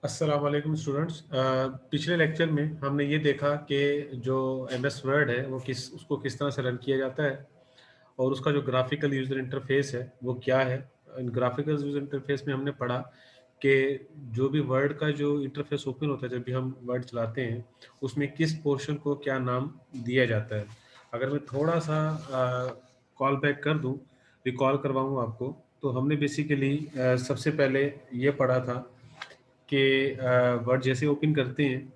अस्सलाम वालेकुम स्टूडेंट्स। पिछले लेक्चर में हमने ये देखा कि जो एमएस वर्ड है वो किस तरह से रन किया जाता है और उसका जो ग्राफिकल यूज़र इंटरफेस है वो क्या है। इन ग्राफिकल यूज़र इंटरफेस में हमने पढ़ा कि जो भी वर्ड का जो इंटरफेस ओपन होता है जब भी हम वर्ड चलाते हैं उसमें किस पोर्शन को क्या नाम दिया जाता है। अगर मैं थोड़ा सा कॉल बैक कर दूं, रिकॉल करवाऊं आपको, तो हमने बेसिकली सबसे पहले ये पढ़ा था कि वर्ड जैसे ओपन करते हैं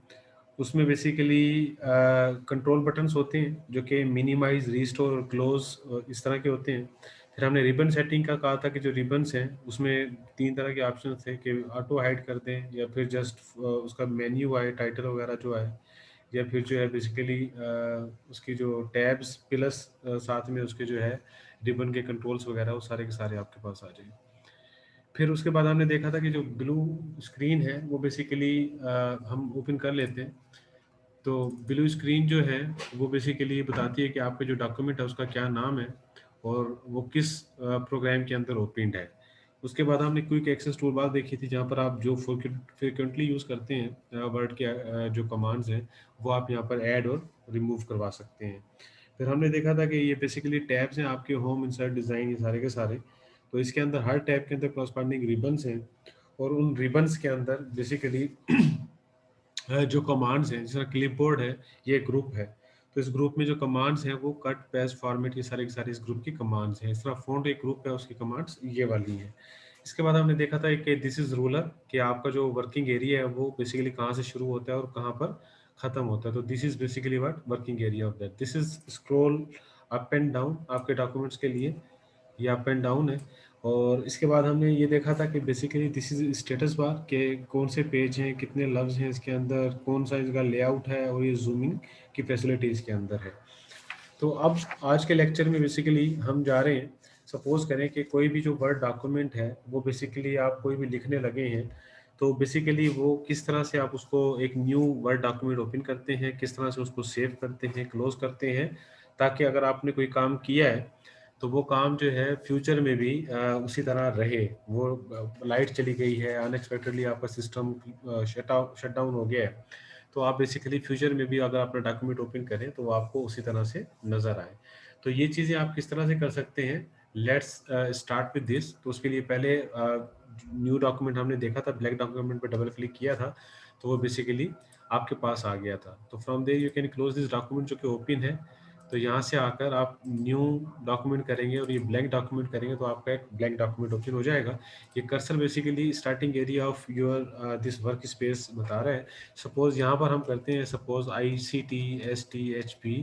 उसमें बेसिकली कंट्रोल बटन्स होते हैं जो कि मिनिमाइज, रीस्टोर और क्लोज इस तरह के होते हैं। फिर हमने रिबन सेटिंग का कहा था कि जो रिबन्स हैं उसमें तीन तरह के ऑप्शन थे कि ऑटो हाइड कर दें या फिर जस्ट उसका मेन्यू आए, टाइटल वगैरह जो आए, या फिर जो है बेसिकली उसकी जो टैब्स प्लस साथ में उसके जो है रिबन के कंट्रोल्स वगैरह वो सारे के सारे आपके पास आ जाए। फिर उसके बाद हमने देखा था कि जो ब्लू स्क्रीन है वो बेसिकली हम ओपन कर लेते हैं। तो ब्लू स्क्रीन जो है वो बेसिकली बताती है कि आपका जो डॉक्यूमेंट है उसका क्या नाम है और वो किस प्रोग्राम के अंदर ओपन है। उसके बाद हमने क्विक एक्सेस टूल बार देखी थी जहाँ पर आप जो फ्रिक्वेंटली यूज़ करते हैं वर्ड के जो कमांड्स हैं वो आप यहाँ पर ऐड और रिमूव करवा सकते हैं। फिर हमने देखा था कि ये बेसिकली टैब्स हैं आपके, होम, इंसर्ट, डिज़ाइन, ये सारे के सारे। तो इसके अंदर हर टैब के अंदर कॉरस्पॉन्डिंग रिबन्स हैं और उन रिबन्स के अंदर बेसिकली जो कमांड्स हैं, जैसा क्लिपबोर्ड है, ये ग्रुप है। तो इस ग्रुप में जो कमांड्स हैं वो कट, पेस्ट, फॉर्मेट, ये सारे के सारे इस ग्रुप की कमांड्स हैं। इस तरह फ़ॉन्ट एक ग्रुप है, उसकी कमांड्स ये वाली हैं। इसके बाद हमने देखा था कि दिस इज़ रूलर, कि आपका जो वर्किंग एरिया है वो बेसिकली कहाँ से शुरू होता है और कहाँ पर ख़त्म होता है। तो this is basically what working area of that. This is scroll up and down आपके डॉक्यूमेंट्स के लिए, ये अप एंड डाउन है। और इसके बाद हमने ये देखा था कि basically this is status bar, के कौन से पेज हैं, कितने लफ्ज़ हैं इसके अंदर, कौन सा इसका लेआउट है और ये जूमिंग की फैसिलिटी इसके अंदर है। तो अब आज के लेक्चर में बेसिकली हम जा रहे हैं, सपोज करें कि कोई भी जो वर्ड डॉक्यूमेंट है वो बेसिकली आप कोई भी लिखने लगे हैं, तो बेसिकली वो किस तरह से आप उसको एक न्यू वर्ड डॉक्यूमेंट ओपन करते हैं, किस तरह से उसको सेव करते हैं, क्लोज करते हैं, ताकि अगर आपने कोई काम किया है तो वो काम जो है फ्यूचर में भी उसी तरह रहे। वो लाइट चली गई है, अनएक्सपेक्टेडली आपका सिस्टम शट डाउन हो गया है, तो आप बेसिकली फ्यूचर में भी अगर अपना डॉक्यूमेंट ओपन करें तो वो आपको उसी तरह से नज़र आए। तो ये चीज़ें आप किस तरह से कर सकते हैं, लेट्स स्टार्ट विद दिस। तो उसके लिए पहले न्यू डॉक्यूमेंट हमने देखा था, ब्लैक डॉक्यूमेंट पे डबल क्लिक किया था तो वो बेसिकली आपके पास आ गया था। तो from there you can close this document जो कि ओपन है। तो यहाँ से आकर आप न्यू डॉक्यूमेंट करेंगे और ये ब्लैंक डॉक्यूमेंट करेंगे तो आपका एक ब्लैंक डॉक्यूमेंट ओपन हो जाएगा। ये cursor basically starting area of your this work space बता रहा है। सपोज यहाँ पर हम करते हैं, suppose ICT STHP,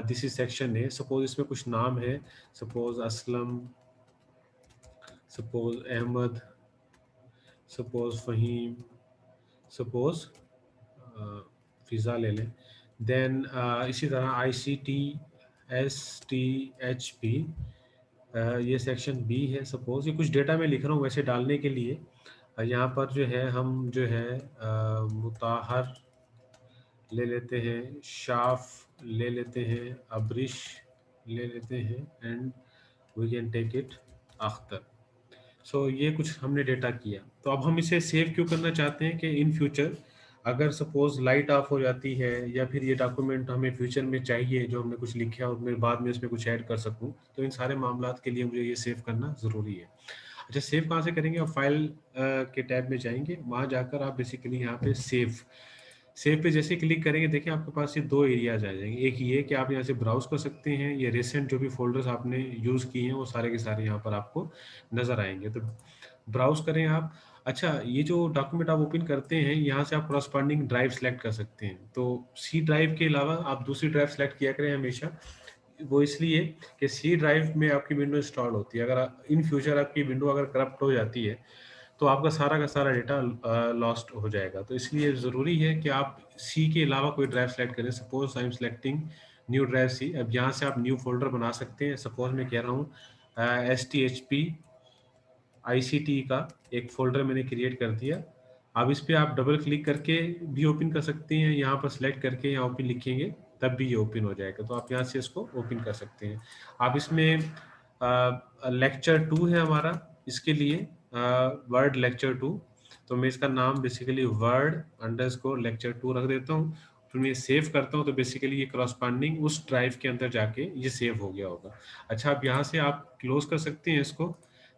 this is section है। सपोज इसमें कुछ नाम है, suppose Aslam, suppose Ahmad, suppose Fahim, suppose Fiza ले लें। देन इसी तरह ICT STHP, ये सेक्शन बी है। सपोज ये कुछ डेटा मैं लिख रहा हूँ वैसे डालने के लिए। यहाँ पर जो है हम जो है मुताहर ले लेते हैं, शाफ ले लेते हैं, अब्रिश ले लेते हैं, and we can take it Akhtar. So ये कुछ हमने डेटा किया। तो अब हम इसे सेव क्यों करना चाहते हैं कि इन फ्यूचर अगर सपोज लाइट ऑफ हो जाती है या फिर ये डॉक्यूमेंट हमें फ्यूचर में चाहिए जो हमने कुछ लिखा और मैं बाद में इसमें कुछ ऐड कर सकूं, तो इन सारे मामलात के लिए मुझे ये सेव करना ज़रूरी है। अच्छा, सेव कहाँ से करेंगे? आप फाइल के टैब में जाएंगे, वहाँ जाकर आप बेसिकली यहाँ पे सेव, सेव पे जैसे क्लिक करेंगे देखिए आपके पास ये दो एरियाज आ जाएंगे। एक ये कि आप यहाँ से ब्राउज कर सकते हैं, ये रिसेंट जो भी फोल्डर्स आपने यूज़ किए हैं वो सारे के सारे यहाँ पर आपको नज़र आएंगे। तो ब्राउज करें आप। अच्छा, ये जो डॉक्यूमेंट आप ओपन करते हैं यहाँ से आप करस्पॉन्डिंग ड्राइव सेलेक्ट कर सकते हैं। तो सी ड्राइव के अलावा आप दूसरी ड्राइव सेलेक्ट किया करें हमेशा। वो इसलिए कि सी ड्राइव में आपकी विंडो इंस्टॉल होती है। अगर इन फ्यूचर आपकी विंडो अगर करप्ट हो जाती है तो आपका सारा का सारा डेटा लॉस्ट हो जाएगा। तो इसलिए ज़रूरी है कि आप सी के अलावा कोई ड्राइव सेलेक्ट करें। Suppose I am selecting new drive C. अब यहाँ से आप न्यू फोल्डर बना सकते हैं। सपोज मैं कह रहा हूँ STHP ICT का एक फ़ोल्डर मैंने क्रिएट कर दिया। अब इस पे आप डबल क्लिक करके भी ओपन कर सकते हैं, यहाँ पर सेलेक्ट करके यहाँ ओपन लिखेंगे तब भी ये ओपन हो जाएगा। तो आप यहाँ से इसको ओपन कर सकते हैं। आप इसमें लेक्चर 2 है हमारा, इसके लिए वर्ड लेक्चर 2। तो मैं इसका नाम बेसिकली वर्ड अंडरस्कोर लेक्चर 2 रख देता हूँ। फिर मैं सेव करता हूँ तो बेसिकली ये करस्पॉन्डिंग उस ड्राइव के अंदर जाके ये सेव हो गया होगा। अच्छा, अब यहाँ से आप क्लोज कर सकते हैं इसको।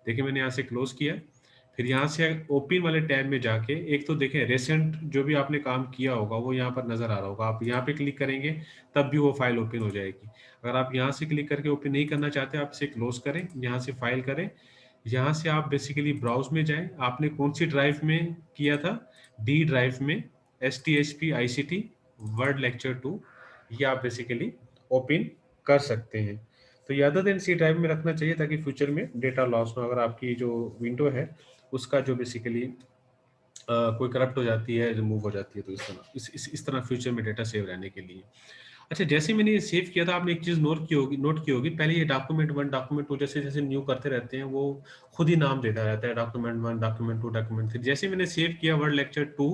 देखिए मैंने यहाँ से क्लोज किया, फिर यहाँ से ओपन वाले टैब में जाके एक तो देखें रिसेंट जो भी आपने काम किया होगा वो यहाँ पर नजर आ रहा होगा। आप यहाँ पे क्लिक करेंगे तब भी वो फाइल ओपन हो जाएगी। अगर आप यहाँ से क्लिक करके ओपन नहीं करना चाहते, आप इसे क्लोज करें, यहाँ से फाइल करें, यहाँ से आप बेसिकली ब्राउज में जाएं। आपने कौन सी ड्राइव में किया था? डी ड्राइव में, STHP ICT वर्ड लेक्चर 2, ये आप बेसिकली ओपन कर सकते हैं। तो ये अदर देन सी ड्राइव में रखना चाहिए ताकि फ्यूचर में डेटा लॉस हो। अगर आपकी जो विंडो है उसका जो बेसिकली कोई करप्ट हो जाती है, रिमूव हो जाती है, तो इस तरह फ्यूचर में डेटा सेव रहने के लिए। अच्छा, जैसे मैंने ये सेव किया था, आपने एक चीज नोट की होगी, पहले ये डॉक्यूमेंट 1 डॉक्यूमेंट 2 जैसे जैसे न्यू करते रहते हैं वो खुद ही नाम देता रहता है, डॉक्यूमेंट 1 डॉक्यूमेंट 2 डॉक्यूमेंट 3। जैसे मैंने सेव किया वर्ड लेक्चर 2,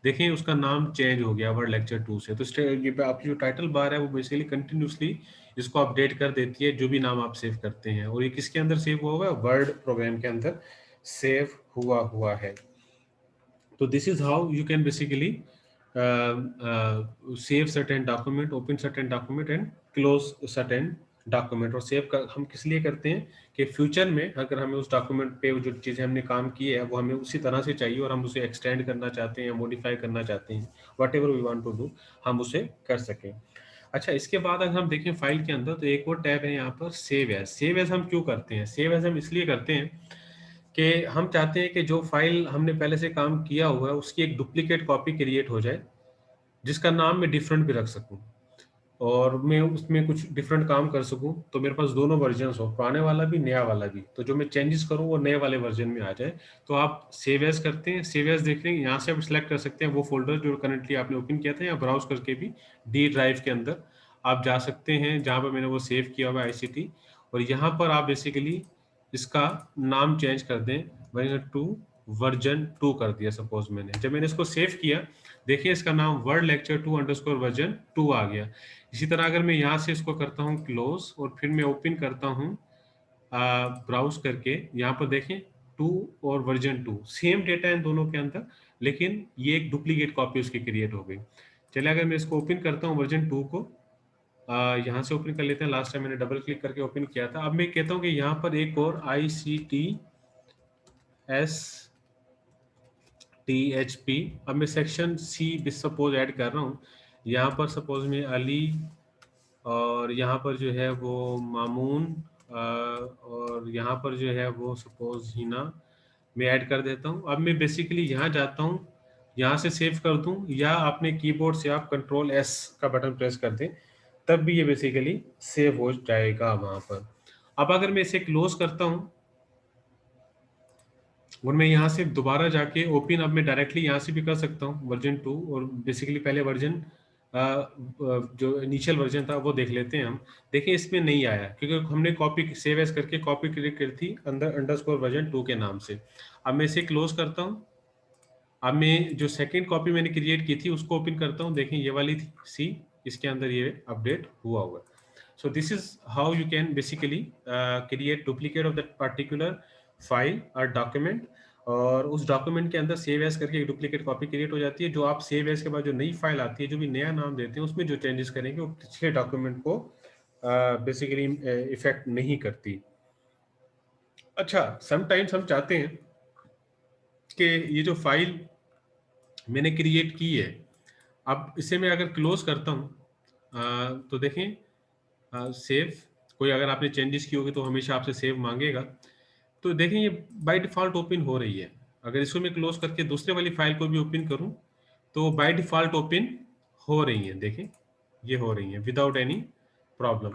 देखें उसका नाम चेंज हो गया वर्ड लेक्चर 2 से। तो ये आपकी जो टाइटल बार है वो बेसिकली कंटिन्यूसली इसको अपडेट कर देती है जो भी नाम आप सेव करते हैं। और ये किसके अंदर सेव हुआ हुआ है? वर्ड प्रोग्राम के अंदर सेव हुआ हुआ है। So this is how you can basically save certain document, open certain document and close certain document. और सेव कर हम किस लिए करते हैं कि फ्यूचर में अगर हमें उस डॉक्यूमेंट पे जो चीज़ें हमने काम की है वो हमें उसी तरह से चाहिए और हम उसे एक्सटेंड करना चाहते हैं, मॉडिफाई करना चाहते हैं, whatever we want to do, हम उसे कर सकें। अच्छा, इसके बाद अगर हम देखें फाइल के अंदर तो एक और टैब है यहाँ पर सेव एज। सेव एज हम क्यों करते हैं? सेव एज हम इसलिए करते हैं कि हम चाहते हैं कि जो फाइल हमने पहले से काम किया हुआ है उसकी एक डुप्लीकेट कॉपी क्रिएट हो जाए जिसका नाम मैं डिफरेंट भी रख सकूं और मैं उसमें कुछ डिफरेंट काम कर सकूं, तो मेरे पास दोनों वर्जन हो, पुराने वाला भी नया वाला भी। तो जो मैं चेंजेस करूं वो नए वाले वर्जन में आ जाए। तो आप सेव एज करते हैं, सेव एज देख रहे हैं, यहाँ से आप सिलेक्ट कर सकते हैं वो फोल्डर जो करंटली आपने ओपन किया था, या ब्राउज करके भी डी ड्राइव के अंदर आप जा सकते हैं जहाँ पर मैंने वो सेव किया हुआ है ICT। और यहाँ पर आप बेसिकली इसका नाम चेंज कर दें, वर्जन 2 कर दिया सपोज मैंने। जब मैंने इसको सेव किया, देखिए इसका नाम वर्ड लेक्चर 2 अंडरस्कोर वर्जन 2 आ गया। इसी तरह अगर मैं यहाँ से इसको करता हूँ क्लोज और फिर मैं ओपन करता हूँ ब्राउज करके, यहाँ पर देखें 2 और वर्जन 2 सेम डेटा है इन दोनों के अंदर, लेकिन ये एक डुप्लीकेट कॉपी उसकी क्रिएट हो गई। चलिए अगर मैं इसको ओपन करता हूँ वर्जन 2 को, यहाँ से ओपन कर लेते हैं। लास्ट टाइम मैंने डबल क्लिक करके ओपन किया था। अब मैं कहता हूँ कि यहाँ पर एक और ICTSTHP, अब मैं सेक्शन C सपोज ऐड कर रहा हूँ। यहाँ पर सपोज में अली और यहाँ पर जो है वो मामून और यहाँ पर जो है वो सपोज हिना मैं ऐड कर देता हूँ। अब मैं बेसिकली यहाँ जाता हूँ, यहाँ से सेव कर दूँ, या अपने कीबोर्ड से आप Ctrl+S का बटन प्रेस कर दें, तब भी ये बेसिकली सेव हो जाएगा वहाँ पर। अब अगर मैं इसे क्लोज करता हूँ और मैं यहाँ से दोबारा जाके ओपन, अब मैं डायरेक्टली यहाँ से भी कर सकता हूँ वर्जन 2, और बेसिकली पहले वर्जन जो इनिशियल वर्जन था वो देख लेते हैं हम। देखिए इसमें नहीं आया क्योंकि हमने कॉपी सेव एज करके कॉपी क्लिक करी थी अंडरस्कोर वर्जन 2 के नाम से। अब मैं इसे क्लोज करता हूँ। अब मैं जो सेकंड कॉपी मैंने क्रिएट की थी उसको ओपन करता हूँ। देखें ये वाली थी सी, इसके अंदर ये अपडेट हुआ हुआ। सो this is how you can basically create duplicate of that particular file और डॉक्यूमेंट, और उस डॉक्यूमेंट के अंदर सेव एज करके एक डुप्लीकेट कॉपी क्रिएट हो जाती है, जो आप सेव एज के बाद जो नई फाइल आती है, जो भी नया नाम देते हैं, उसमें जो चेंजेस करेंगे वो पिछले डॉक्यूमेंट को बेसिकली इफेक्ट नहीं करती। अच्छा, समटाइम्स हम चाहते हैं कि ये जो फाइल मैंने क्रिएट की है, अब इसे मैं अगर क्लोज करता हूँ तो देखें सेव, कोई अगर आपने चेंजेस की होगी तो हमेशा आपसे सेव मांगेगा। तो देखें ये बाय डिफॉल्ट ओपन हो रही है। अगर इसको मैं क्लोज करके दूसरे वाली फाइल को भी ओपन करूं तो बाय डिफॉल्ट ओपन हो रही है। देखें ये हो रही है विदाउट एनी प्रॉब्लम।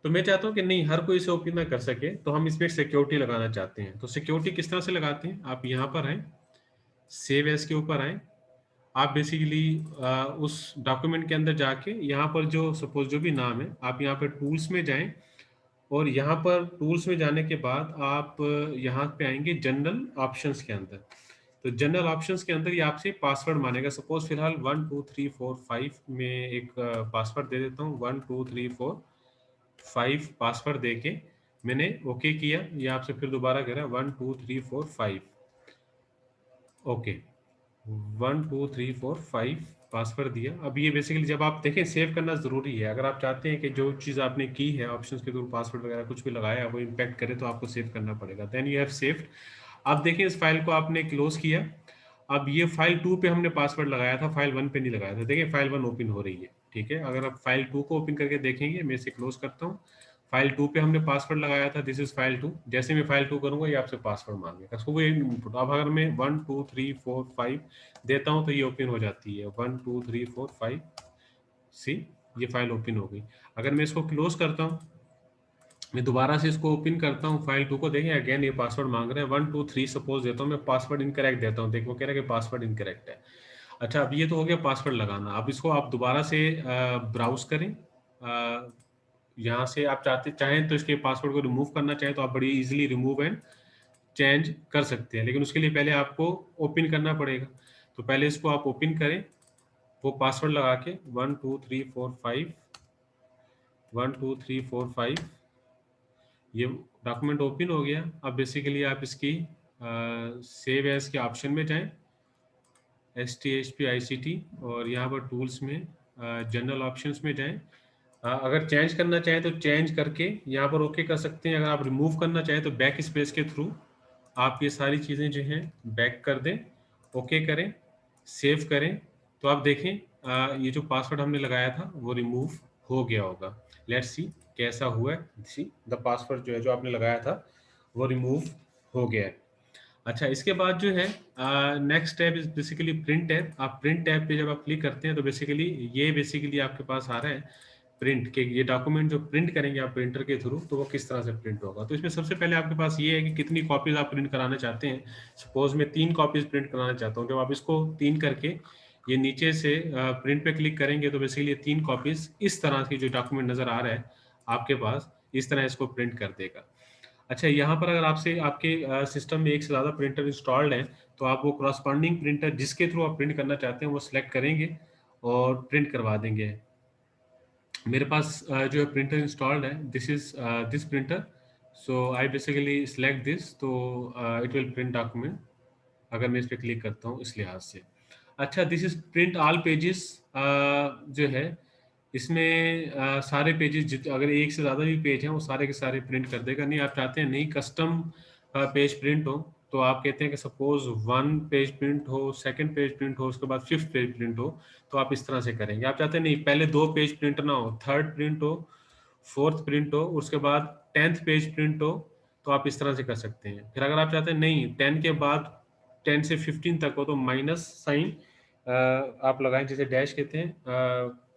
तो मैं चाहता हूं कि नहीं, हर कोई इसे ओपन ना कर सके, तो हम इसमें सिक्योरिटी लगाना चाहते हैं। तो सिक्योरिटी किस तरह से लगाते हैं? आप यहाँ पर आए, सेव एज के ऊपर आए, आप बेसिकली उस डॉक्यूमेंट के अंदर जाके यहाँ पर जो सपोज जो भी नाम है, आप यहाँ पर टूल्स में जाएं, और यहाँ पर टूल्स में जाने के बाद आप यहाँ पे आएंगे जनरल ऑप्शंस के अंदर। तो जनरल ऑप्शंस के अंदर ये आपसे पासवर्ड मांगेगा। सपोज फिलहाल 1 2 3 4 5 में एक पासवर्ड दे देता हूँ। 1 2 3 4 5 पासवर्ड देके मैंने ओके किया। ये आपसे फिर दोबारा कह रहा है 1 2 3 4 5। ओके, 1 2 3 4 5 पासवर्ड दिया। अब ये बेसिकली जब आप देखें सेव करना ज़रूरी है। अगर आप चाहते हैं कि जो चीज़ आपने की है ऑप्शंस के थ्रू पासवर्ड वगैरह कुछ भी लगाया वो इम्पैक्ट करे तो आपको सेव करना पड़ेगा। Then you have saved. अब देखिए इस फाइल को आपने क्लोज किया। अब ये फाइल 2 पे हमने पासवर्ड लगाया था, फाइल 1 पे नहीं लगाया था। देखिए फाइल 1 ओपन हो रही है, ठीक है। अगर आप फाइल 2 को ओपन करके देखेंगे, मैं इसे क्लोज करता हूँ। फाइल 2 पे हमने पासवर्ड लगाया था, दिस इज फाइल 2। जैसे मैं फाइल 2 करूंगा ये आपसे पासवर्ड मांगेगा, सो वो इनपुट। अब अगर मैं 1 2 3 4 5 देता हूँ तो ये ओपन हो जाती है। 1 2 3 4 5 सी, ये फाइल ओपन हो गई। अगर मैं इसको क्लोज करता हूँ, मैं दोबारा से इसको ओपन करता हूँ फाइल 2 को, देखें अगेन ये पासवर्ड मांग रहे हैं। 1 2 3 सपोज देता हूँ, मैं पासवर्ड इनकरेक्ट देता हूँ, देखो कह रहा है कि पासवर्ड इनकरेक्ट है। अच्छा, अब ये तो हो गया पासवर्ड लगाना। अब इसको आप दोबारा से ब्राउज करें। यहाँ से आप चाहें तो इसके पासवर्ड को रिमूव करना चाहें तो आप बड़ी इजीली रिमूव एंड चेंज कर सकते हैं, लेकिन उसके लिए पहले आपको ओपन करना पड़ेगा। तो पहले इसको आप ओपन करें वो पासवर्ड लगा के 1 2 3 4 5, 1 2 3 4 5। ये डॉक्यूमेंट ओपन हो गया। अब बेसिकली आप इसकी सेव एज के ऑप्शन में जाएं, STHPICT, और यहाँ पर टूल्स में जनरल ऑप्शंस में जाएं। अगर चेंज करना चाहें तो चेंज करके यहाँ पर ओके कर सकते हैं। अगर आप रिमूव करना चाहें तो बैक स्पेस के थ्रू आप ये सारी चीज़ें जो हैं बैक कर दें, ओके करें, सेव करें। तो आप देखें ये जो पासवर्ड हमने लगाया था वो रिमूव हो गया होगा। लेट्स सी कैसा हुआ है। सी द पासवर्ड जो है जो आपने लगाया था वो रिमूव हो गया है। अच्छा, इसके बाद जो है next tab is basically print tab. आप प्रिंट टैब पे जब आप क्लिक करते हैं तो बेसिकली ये बेसिकली आपके पास आ रहा है प्रिंट के, ये डॉक्यूमेंट जो प्रिंट करेंगे आप प्रिंटर के थ्रू तो वो किस तरह से प्रिंट होगा। तो इसमें सबसे पहले आपके पास ये है कि कितनी कॉपीज आप प्रिंट कराना चाहते हैं। सपोज मैं 3 कॉपीज प्रिंट कराना चाहता हूँ। जब आप इसको 3 करके ये नीचे से प्रिंट पे क्लिक करेंगे तो बेसिकली ये 3 कॉपीज इस तरह की जो डॉक्यूमेंट नजर आ रहा है आपके पास, इस तरह इसको प्रिंट कर देगा। अच्छा, यहाँ पर अगर आपसे आपके सिस्टम में एक से ज़्यादा प्रिंटर इंस्टॉल्ड है तो आप वो क्रॉसपॉन्डिंग प्रिंटर जिसके थ्रू आप प्रिंट करना चाहते हैं वो सिलेक्ट करेंगे और प्रिंट करवा देंगे। मेरे पास जो है प्रिंटर इंस्टॉल्ड है, this is this printer. So I basically select this, तो इट विल प्रिंट डॉक्यूमेंट अगर मैं इस पर क्लिक करता हूँ इस लिहाज से। अच्छा, this is print all pages जो है इसमें सारे पेजेस अगर एक से ज़्यादा भी पेज हैं वो सारे के सारे प्रिंट कर देगा। नहीं, आप चाहते हैं नहीं कस्टम पेज प्रिंट हो तो आप कहते हैं कि सपोज 1 पेज प्रिंट हो, सेकंड पेज प्रिंट हो, उसके बाद 5th पेज प्रिंट हो, तो आप इस तरह से करेंगे। आप चाहते हैं नहीं पहले 2 पेज प्रिंट ना हो, 3rd प्रिंट हो, 4th प्रिंट हो, उसके बाद 10th पेज प्रिंट हो, तो आप इस तरह से कर सकते हैं। फिर अगर आप चाहते हैं नहीं 10 के बाद 10 से 15 तक हो तो माइनस साइन आप लगाएं, जैसे डैश कहते हैं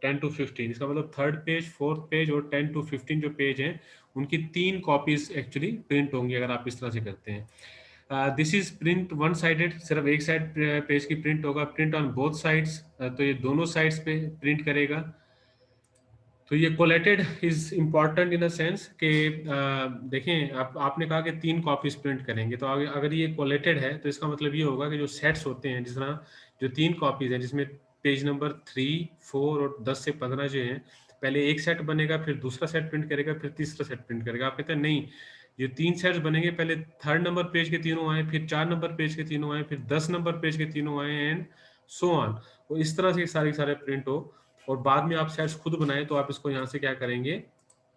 10 to 15। इसका मतलब 3rd पेज, 4th पेज और 10 to 15 जो पेज हैं उनकी 3 कॉपीज एक्चुअली प्रिंट होंगी अगर आप इस तरह से करते हैं। This is print one sided, सिर्फ एक साइड पेज की प्रिंट होगा। प्रिंट ऑन बोथ साइड्स, तो ये दोनों साइड्स पे प्रिंट करेगा। तो ये collated is important in a sense कि देखें आपने कहा कि 3 कॉपीज प्रिंट करेंगे, तो अगर ये कोलेटेड है तो इसका मतलब ये होगा कि जो सेट्स होते हैं, जिस तरह जो 3 कॉपीज हैं जिसमें पेज नंबर 3, 4 और 10 से 15 जो हैं, पहले एक सेट बनेगा, फिर दूसरा सेट प्रिंट करेगा, फिर तीसरा सेट प्रिंट करेगा। आप कहते हैं नहीं, ये 3 सेट्स बनेंगे, पहले 3rd नंबर पेज के तीनों आए, फिर 4 नंबर पेज के तीनों आए, फिर 10 नंबर पेज के तीनों आए, एंड सो ऑन। तो इस तरह से सारे प्रिंट हो और बाद में आप सेट्स खुद बनाएं तो आप इसको यहाँ से क्या करेंगे,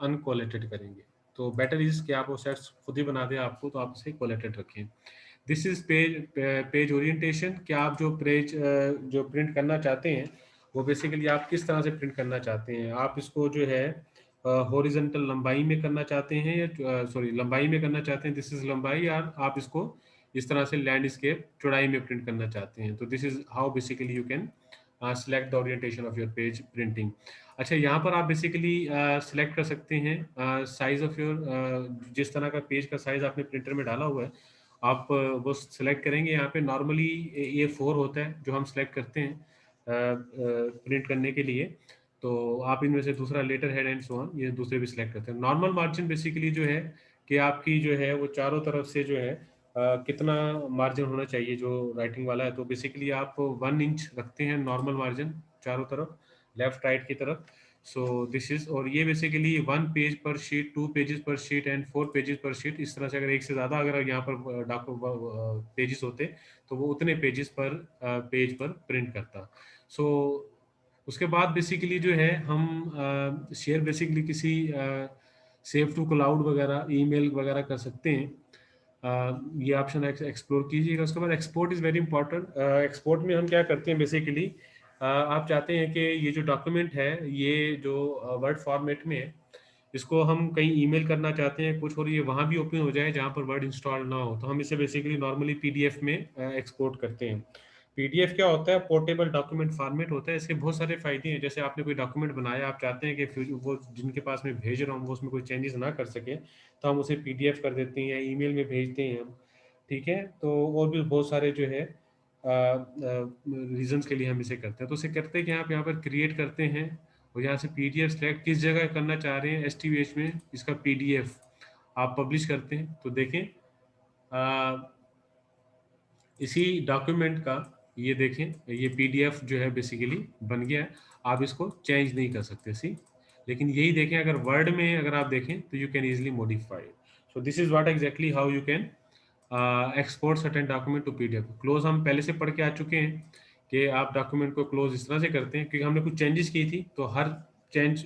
अनकोलेटेड करेंगे। तो बेटर इज कि आप वो सेट्स खुद ही बना दें आपको, तो आप इसे कोलेटेड रखें। दिस इज पेज ओरिएंटेशन, कि आप जो पेज जो प्रिंट करना चाहते हैं वो बेसिकली आप किस तरह से प्रिंट करना चाहते हैं। आप इसको जो है हॉरिजॉन्टल लंबाई में करना चाहते हैं या सॉरी लंबाई में करना चाहते हैं, दिस इज लंबाई, और आप इसको इस तरह से लैंडस्केप चौड़ाई में प्रिंट करना चाहते हैं। तो this is how basically you can select the orientation of your page printing। अच्छा, यहाँ पर आप बेसिकली सिलेक्ट कर सकते हैं साइज ऑफ योर, जिस तरह का पेज का साइज आपने प्रिंटर में डाला हुआ है आप वो सिलेक्ट करेंगे। यहाँ पे नॉर्मली A4 होता है जो हम सिलेक्ट करते हैं प्रिंट करने के लिए, तो आप इनमें से दूसरा letter head and so on ये दूसरे भी सिलेक्ट करते हैं। नॉर्मल मार्जिन बेसिकली जो है कि आपकी जो है वो चारों तरफ से जो है कितना मार्जिन होना चाहिए जो राइटिंग वाला है, तो बेसिकली आप 1 इंच रखते हैं नॉर्मल मार्जिन चारों तरफ, लेफ्ट राइट की तरफ। सो दिस इज, और ये बेसिकली 1 पेज पर शीट, 2 पेजेस पर शीट एंड 4 पेजेस पर शीट, इस तरह से अगर एक से ज्यादा अगर यहाँ पर पेजेस होते तो वो उतने पेजेस पर पेज पर प्रिंट करता। सो उसके बाद बेसिकली जो है हम शेयर बेसिकली किसी सेव टू क्लाउड वगैरह, ईमेल वगैरह कर सकते हैं। ये ऑप्शन एक्सप्लोर कीजिएगा। उसके बाद export is very important. Export में हम क्या करते हैं बेसिकली, आप चाहते हैं कि ये जो डॉक्यूमेंट है ये जो वर्ड फॉर्मेट में है, इसको हम कहीं ईमेल करना चाहते हैं कुछ, और ये वहाँ भी ओपन हो जाए जहाँ पर वर्ड इंस्टॉल ना हो, तो हम इसे बेसिकली नॉर्मली पीडीएफ में एक्सपोर्ट करते हैं। पीडीएफ क्या होता है? पोर्टेबल डॉक्यूमेंट फॉर्मेट होता है। इसके बहुत सारे फायदे हैं। जैसे आपने कोई डॉक्यूमेंट बनाया, आप चाहते हैं कि वो जिनके पास में भेज रहा हूँ वो उसमें कोई चेंजेस ना कर सके, तो हम उसे पीडीएफ कर देते हैं या ईमेल में भेजते हैं हम। ठीक है, तो और भी बहुत सारे जो है रीजंस के लिए हम इसे करते हैं। तो उसे करते हैं कि आप यहाँ पर क्रिएट करते हैं और यहाँ से पीडीएफ सेलेक्ट किस जगह करना चाह रहे हैं, एसटीवीएच में इसका पीडीएफ आप पब्लिश करते हैं। तो देखें इसी डॉक्यूमेंट का ये देखें, ये पीडीएफ जो है बेसिकली बन गया है। आप इसको चेंज नहीं कर सकते सी, लेकिन यही देखें अगर वर्ड में अगर आप देखें तो you can easily modify. So this is what exactly how you can export certain document to PDF. Close हम पहले से पढ़ के आ चुके हैं कि आप डॉक्यूमेंट को क्लोज इस तरह से करते हैं, क्योंकि हमने कुछ चेंजेस की थी तो हर चेंज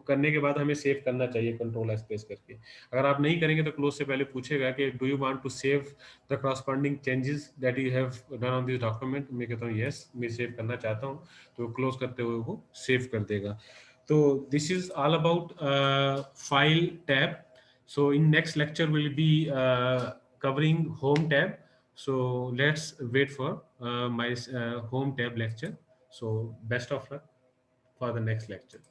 करने के बाद हमें सेव करना चाहिए कंट्रोल स्पेस करके। अगर आप नहीं करेंगे तो क्लोज से पहले पूछेगा कि do you want to save the corresponding changes that you have done on this document. मैं कहता हूँ यस, मैं सेव करना चाहता हूँ, तो क्लोज करते हुए वो सेव कर देगा। तो this is all about file tab. So in next lecture will be covering home tab. So let's wait for my home tab lecture. So best of luck for the next lecture.